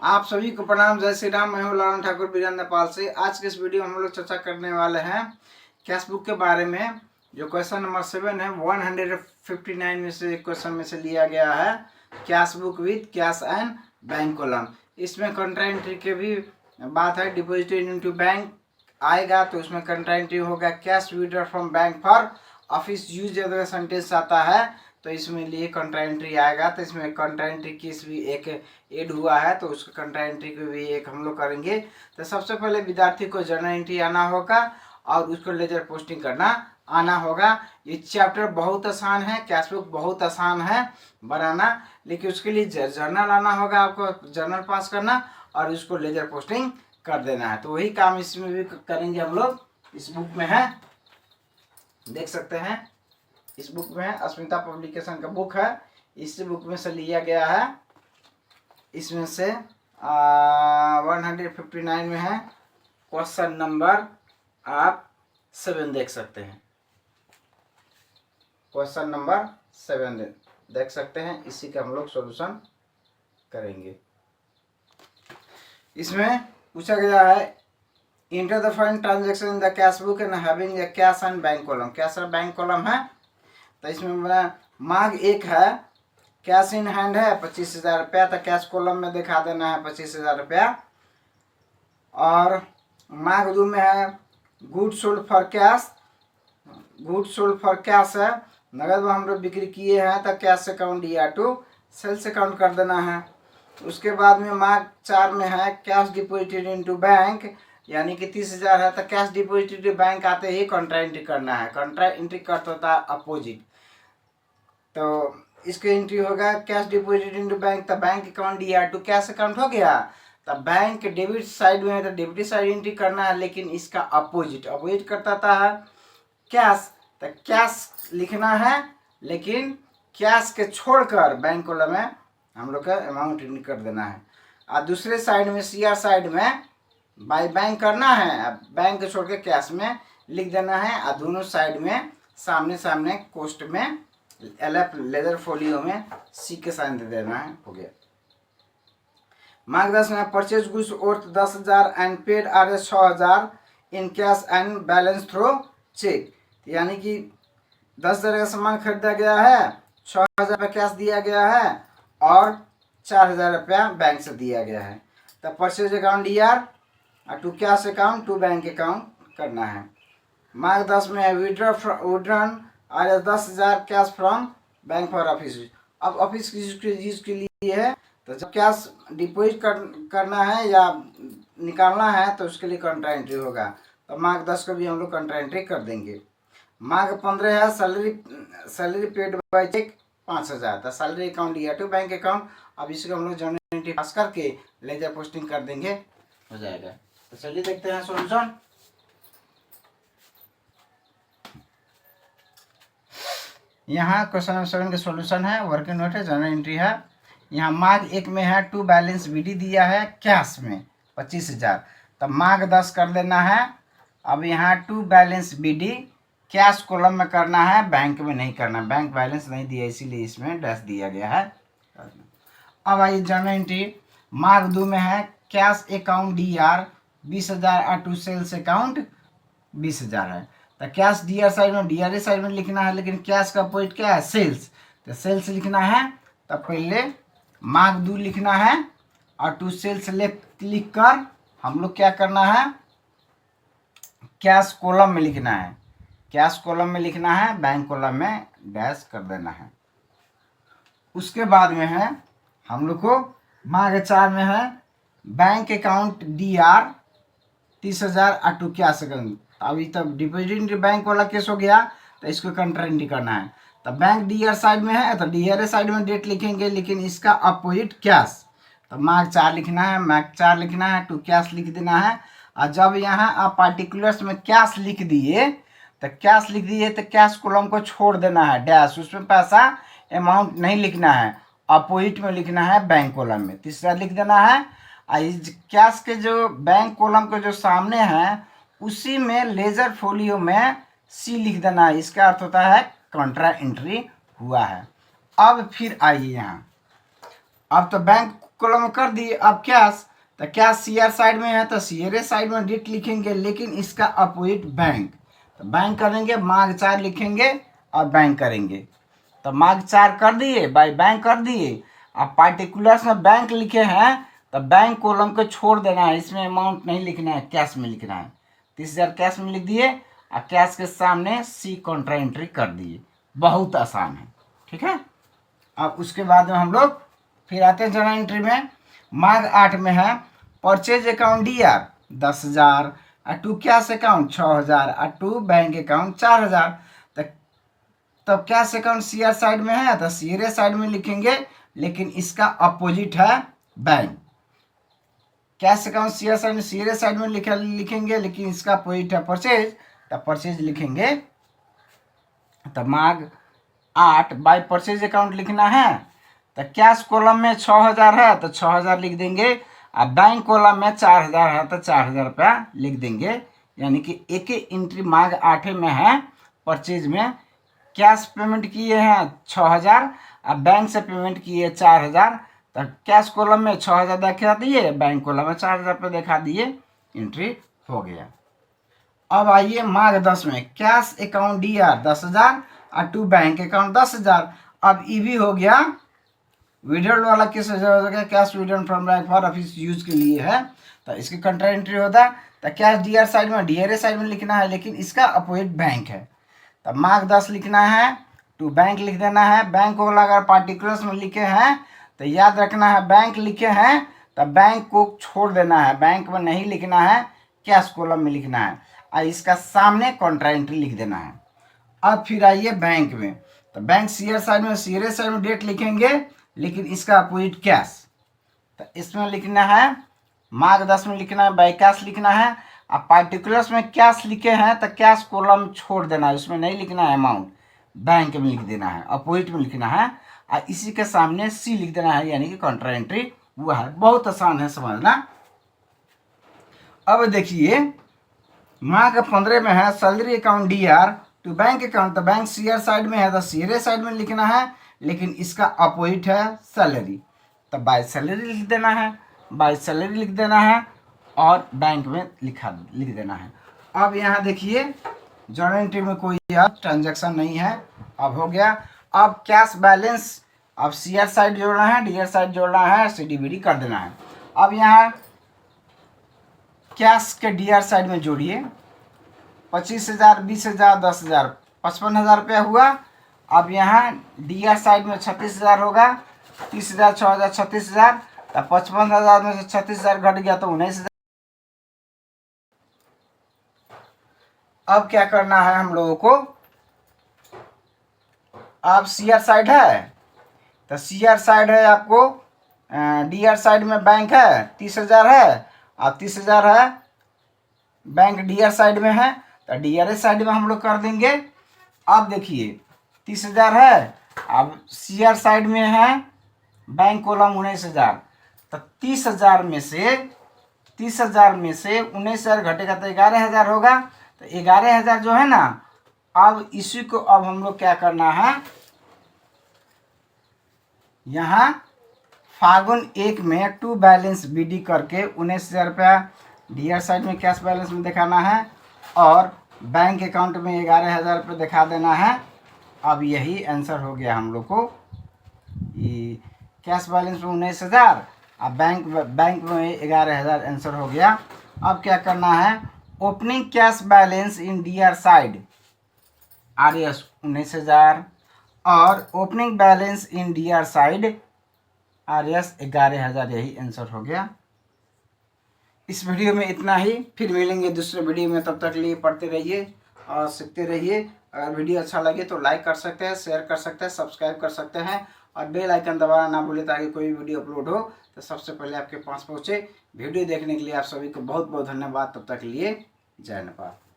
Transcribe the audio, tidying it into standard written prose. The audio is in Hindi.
आप सभी को प्रणाम। जय श्री राम। मैं हूं लालन ठाकुर बीरन नेपाल से। आज के इस वीडियो में हम लोग चर्चा करने वाले हैं कैश बुक के बारे में। जो क्वेश्चन नंबर 7 है 159 में से क्वेश्चन में से लिया गया है। Cash book with cash and bank column. इसमें कंट्रा एंट्री के भी बात है। डिपोजिट इनटू बैंक आएगा तो उसमें कंट्रा एंट्री होगा। Cash withdraw from bank for office use अगर सेंटेंस आता है तो इसमें लिए कंट्रा एंट्री आएगा। तो इसमें कंट्रा एंट्री किस भी एक एड हुआ है तो उसका कंट्रा एंट्री को भी एक हम लोग करेंगे। तो सबसे पहले विद्यार्थी को जर्नल एंट्री आना होगा और उसको लेजर पोस्टिंग करना आना होगा। ये चैप्टर बहुत आसान है, कैश बुक बहुत आसान है बनाना, लेकिन उसके लिए जर्नल आना होगा। आपको जर्नल पास करना और उसको लेजर पोस्टिंग कर देना है। तो वही काम इसमें भी करेंगे हम लोग। इस बुक में है, देख सकते हैं। इस बुक में अस्मिता पब्लिकेशन का बुक है। इस बुक में से लिया गया है। इसमें से 159 में है। क्वेश्चन नंबर आप 7 देख सकते हैं। क्वेश्चन नंबर 7 देख सकते हैं। इसी का हम लोग सॉल्यूशन करेंगे। इसमें पूछा गया है enter the fund transaction in the cash book and having the cash and bank column. Cash और बैंक कॉलम है। तो इसमें मार्ग 1 है, कैश इन हैंड है 25,000 रुपया। तो कैश कॉलम में दिखा देना है 25,000 रुपया। और मार्ग 2 में है good sold for cash. Good sold for cash है, नगद में हम लोग बिक्री किए हैं तो कैश अकाउंट या टू सेल्स अकाउंट कर देना है। उसके बाद में मार्ग 4 में है कैश डिपोजिटेड इनटू बैंक, यानी कि 30,000 है तो कैश डिपोजिटेड बैंक आते ही कंट्रा एंट्री करना है। कंट्रा एंट्री करता होता है अपोजिट। तो इसके एंट्री होगा कैश डिपोजिट इनटू बैंक। तो बैंक अकाउंट या टू कैश अकाउंट हो गया। तो बैंक डेबिट साइड में है तो डेबिट साइड एंट्री करना है, लेकिन इसका अपोजिट करता है कैश। तो कैश लिखना है, लेकिन कैश के छोड़कर बैंक कॉलम में हम लोग का अमाउंट एंट्री कर देना है। और दूसरे साइड में सीआर साइड में बाय बैंक करना है, बैंक को छोड़ के कैश में लिख देना है। और दोनों साइड में सामने सामने कोस्ट में LF लेजर फोलियो में सी के साइन दे देना है। हो गया। मार्क 10 में purchase goods worth 10,000 and paid R 6,000 in cash and balance through cheque. यानी कि 10,000 का सामान खरीदा गया है, 6,000 रुपया कैश दिया गया है और 4,000 रुपया बैंक से दिया गया है। तो परचेज अकाउंट DR और to cash account to bank account करना है। मार्क 10 में विड्रॉन और 10,000 cash from bank for office. अब ऑफिस यूज के लिए है, तो जब कैश डिपोजिट करना है या निकालना है तो उसके लिए कंट्रा एंट्री होगा। तो मार्क 10 को भी हम लोग कंट्रा एंट्री कर देंगे। मार्क 15 है सैलरी पेड बाय चेक 5,000। तो सैलरी अकाउंट या टू बैंक अकाउंट। अब इसको हम लोग जर्नल एंट्री पास करके लेजर पोस्टिंग कर देंगे, हो जाएगा। तो चलिए देखते हैं सॉल्यूशन। यहाँ क्वेश्चन नंबर 7 का सॉल्यूशन है। वर्किंग नोट है, जर्नल एंट्री है। यहाँ मार्ग 1 में है टू बैलेंस BD दिया है कैश में 25,000। तो मार्ग 10 कर देना है। अब यहाँ to balance BD cash column में करना है, बैंक में नहीं करना। बैंक बैलेंस नहीं दिया इसीलिए इसमें डैश दिया गया है। अब आइए जर्नल एंट्री। मार्ग 2 में है कैश अकाउंट DR 20,000 और टू सेल्स अकाउंट 20,000 है। तो कैश DR साइड में DRA साइड में लिखना है, लेकिन कैश का पॉइंट क्या है सेल्स। तो सेल्स लिखना है। तो पहले मार्क 2 लिखना है और टू सेल्स लिख कर हम लोग क्या करना है, कैश कॉलम में लिखना है। कैश कॉलम में लिखना है, बैंक कॉलम में डैश कर देना है। उसके बाद में है हम लोग को मार्क 4 में है बैंक अकाउंट DR 30,000 और टू कैश अकाउंट। अभी तब डिपोजिट बैंक वाला केस हो गया तो इसको कंट्रा एंट्री करना है। तो बैंक DR साइड में है तो DRA साइड में डेट लिखेंगे, लेकिन इसका अपोजिट कैश। तो मार्क 4 लिखना है, मार्क 4 लिखना है, टू कैश लिख देना है। और जब यहाँ आप पार्टिकुलर्स में कैश लिख दिए तो कैश कॉलम को छोड़ देना है डैश। उसमें पैसा अमाउंट नहीं लिखना है, अपोजिट में लिखना है बैंक कॉलम में। तीसरा लिख देना है। कैश के जो बैंक कॉलम के जो सामने है उसी में लेजर फोलियो में C लिख देना है। इसका अर्थ होता है कंट्रा एंट्री हुआ है। अब फिर आइए यहाँ, अब तो बैंक कॉलम कर दिए। अब कैश, तो कैश सीआर साइड में है तो सीआर साइड में डेट लिखेंगे, लेकिन इसका अपोजिट बैंक, तो बैंक करेंगे मार्क 4 लिखेंगे और बैंक करेंगे। तो मार्क 4 कर दिए, बाय बैंक कर दिए। अब पार्टिकुलर्स में बैंक लिखे हैं तो बैंक कॉलम को छोड़ देना है, इसमें अमाउंट नहीं लिखना है, कैश में लिखना है। 30,000 कैश में लिख दिए और कैश के सामने सी कॉन्ट्रा एंट्री कर दिए। बहुत आसान है, ठीक है। अब उसके बाद में हम लोग फिर आते हैं जर्नल एंट्री में। मार्ग 8 में है परचेज अकाउंट डीआर 10,000 और टू कैश अकाउंट 6,000 और टू बैंक अकाउंट 4,000। तो कैश अकाउंट सीआर साइड में है तो सीआर साइड में लिखेंगे, लेकिन इसका अपोजिट है bank. Cash account CR side में सीआर साइड में लिखेंगे, लेकिन इसका अपोजिट है परचेज, तो परचेज लिखेंगे। तो मार्ग 8 बाय परचेज अकाउंट लिखना है, तो कैश कॉलम में 6,000 है तो 6,000 लिख देंगे, और बैंक कॉलम में 4,000 है तो 4,000 रुपया लिख देंगे। यानी कि एक ही एंट्री मार्ग 8 में है। परचेज में कैश पेमेंट किए हैं 6,000 और बैंक से पेमेंट किए 4,000, तो कैश कॉलम में 6,000 दिखा दिए, बैंक कॉलम में 4,000 रुपये दिखा दिए, एंट्री हो गया। अब आइए मार्ग 10 में कैश अकाउंट डीआर 10,000 और टू बैंक अकाउंट 10,000। अब ये भी हो गया विड्रॉल वाला किस हो गया, cash withdrawal from bank for office use के लिए है, तो इसकी कंट्रा एंट्री होता है। तो कैश डीआर साइड में डीआर साइड में लिखना है, लेकिन इसका अपोजिट बैंक है। तो मार्क 10 लिखना है, टू बैंक लिख देना है। बैंक को अगर पार्टिकुलर्स में लिखे हैं तो याद रखना है, बैंक लिखे हैं तो बैंक को छोड़ देना है, बैंक में नहीं लिखना है, कैश कॉलम में लिखना है, और इसका सामने कॉन्ट्रा एंट्री लिख देना है। अब फिर आइए बैंक में, तो बैंक सीआर साइड में डेट लिखेंगे, लेकिन इसका अपोजिट कैश, तो इसमें लिखना है मार्क 10 में लिखना है बाय कैश लिखना है। अब पार्टिकुलर्स में कैश लिखे हैं तो कैश कॉलम छोड़ देना है, उसमें नहीं लिखना है अमाउंट, बैंक में लिख देना है, अपोजिट में लिखना है, और इसी के सामने सी लिख देना है, यानी कि कॉन्ट्रा एंट्री हुआ है। बहुत आसान है समझना। अब देखिए मार्क 15 में है salary account DR to bank account, तो बैंक सीआर साइड में है तो सीआर साइड में लिखना है, लेकिन इसका अपोजिट है सैलरी, तो बाय सैलरी लिख देना है, बाय सैलरी लिख देना है, और बैंक में लिख देना है। अब यहाँ देखिए जर्नल एंट्री में कोई ट्रांजैक्शन नहीं है। अब हो गया। अब कैश बैलेंस, अब सीआर साइड जोड़ना है, डीआर साइड जोड़ना है, सीडीबीडी कर देना है। अब यहाँ कैश के डीआर साइड में जोड़िए, 25,000 20,000 10,000 55,000 रुपया हुआ। अब यहाँ डीआर साइड में 36,000 होगा, 30,000 6,000 36,000, तो 55,000 में से 36,000 घट गया तो 19,000। अब क्या करना है हम लोगों को, अब सीआर साइड है तो सीआर साइड है आपको, डीआर साइड में बैंक है 30,000 है, और 30,000 है बैंक डीआर साइड में है, तो डीआर साइड में हम लोग कर देंगे। अब देखिए 30,000 है, अब सीआर साइड में है बैंक कॉलम 19,000, तो 30,000 में से 19,000 घटेगा तो 11,000 होगा, तो 11,000 जो है ना, अब इसी को अब हम लोग क्या करना है, यहाँ फागुन 1 में टू बैलेंस बीडी करके 19,000 रुपया डीआर साइड में कैश बैलेंस में दिखाना है, और बैंक अकाउंट में 11,000 रुपये दिखा देना है। अब यही आंसर हो गया हम लोग को, ये कैश बैलेंस में 19,000 और बैंक में 11,000 आंसर हो गया। अब क्या करना है, opening cash balance in DR side Rs 19,000 और opening balance in DR side Rs 11,000, यही आंसर हो गया। इस वीडियो में इतना ही, फिर मिलेंगे दूसरे वीडियो में, तब तक लिए पढ़ते रहिए और सीखते रहिए। अगर वीडियो अच्छा लगे तो लाइक कर सकते हैं, शेयर कर सकते हैं, सब्सक्राइब कर सकते हैं, और बेल आइकन दबाना ना भूलें ताकि कोई वीडियो अपलोड हो तो सबसे पहले आपके पास पहुँचे। वीडियो देखने के लिए आप सभी को बहुत बहुत धन्यवाद। तब तक के लिए जय नेपाल।